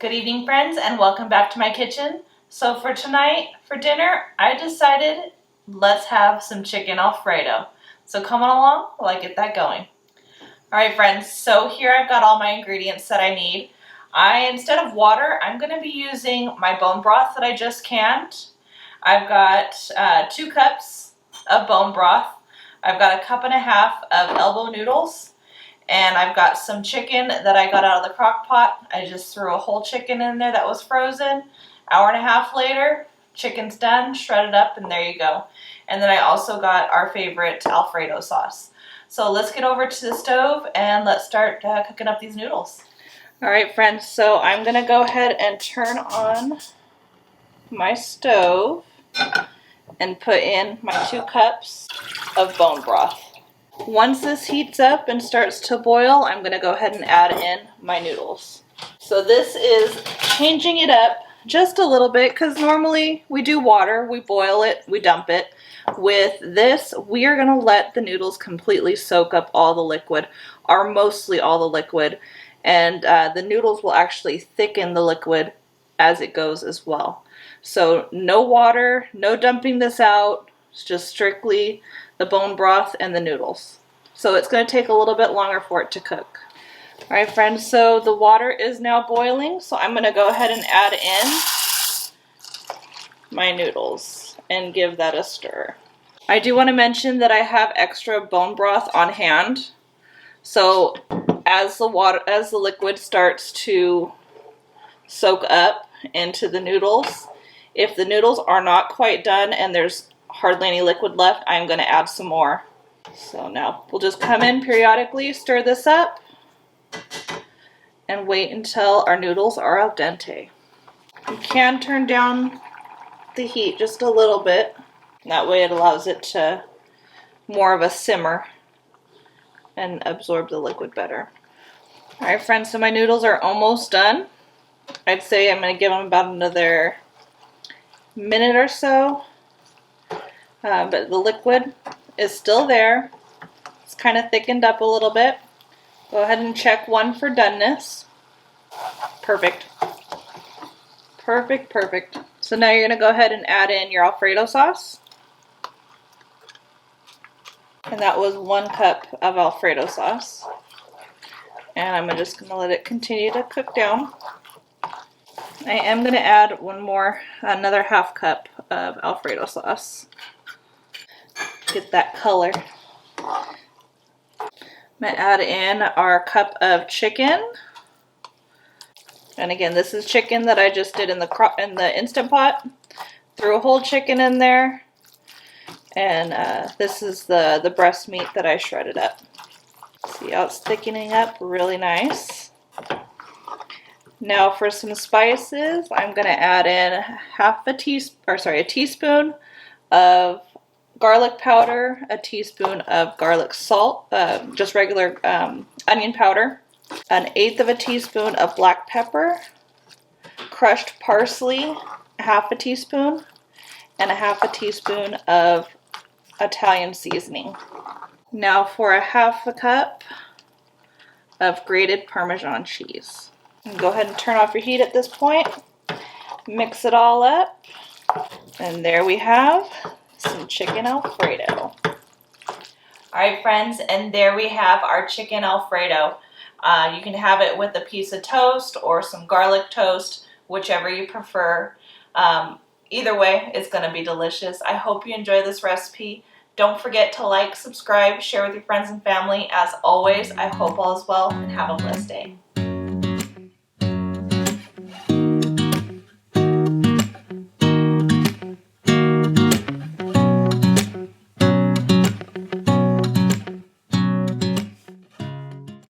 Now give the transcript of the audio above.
Good evening, friends, and welcome back to my kitchen. So for tonight, for dinner, I decided let's have some chicken Alfredo. So come on along while I get that going. Alright friends, so here I've got all my ingredients that I need. Instead of water, I'm going to be using my bone broth that I just canned. I've got 2 cups of bone broth. I've got 1.5 cups of elbow noodles. And I've got some chicken that I got out of the crock pot. I just threw a whole chicken in there that was frozen. Hour and a half later, chicken's done, shredded up, and there you go. And then I also got our favorite Alfredo sauce. So let's get over to the stove and let's start cooking up these noodles. Alright friends, so I'm going to go ahead and turn on my stove and put in my 2 cups of bone broth. Once this heats up and starts to boil, I'm going to go ahead and add in my noodles. So this is changing it up just a little bit because normally we do water, we boil it, we dump it. With this, we are going to let the noodles completely soak up all the liquid, or mostly all the liquid, and the noodles will actually thicken the liquid as it goes as well. So no water, no dumping this out, it's just strictly the bone broth and the noodles. So it's going to take a little bit longer for it to cook. Alright friends, so the water is now boiling, so I'm going to go ahead and add in my noodles and give that a stir. I do want to mention that I have extra bone broth on hand. So as the liquid starts to soak up into the noodles, if the noodles are not quite done and there's hardly any liquid left, I'm going to add some more. So now we'll just come in periodically, stir this up, and wait until our noodles are al dente. You can turn down the heat just a little bit. That way it allows it to more of a simmer and absorb the liquid better. Alright friends, so my noodles are almost done. I'd say I'm going to give them about another minute or so. But the liquid is still there. It's kind of thickened up a little bit. Go ahead and check one for doneness. Perfect. Perfect, perfect. So now you're going to go ahead and add in your Alfredo sauce. And that was 1 cup of Alfredo sauce. And I'm just going to let it continue to cook down. I am going to add another 1/2 cup of Alfredo sauce. Get that color. I'm going to add in our cup of chicken. And again, this is chicken that I just did in the Instant Pot. Threw a whole chicken in there. And this is the breast meat that I shredded up. See how it's thickening up? Really nice. Now for some spices, I'm going to add in a teaspoon of garlic powder, a teaspoon of garlic salt, just regular onion powder, 1/8 teaspoon of black pepper, crushed parsley, 1/2 teaspoon, and 1/2 teaspoon of Italian seasoning. Now for 1/2 cup of grated Parmesan cheese. And go ahead and turn off your heat at this point. Mix it all up. And there we have some chicken Alfredo. Alright friends, and there we have our chicken Alfredo. You can have it with a piece of toast or some garlic toast, whichever you prefer. Either way, it's going to be delicious. I hope you enjoy this recipe. Don't forget to like, subscribe, share with your friends and family. As always, I hope all is well and have a blessed day.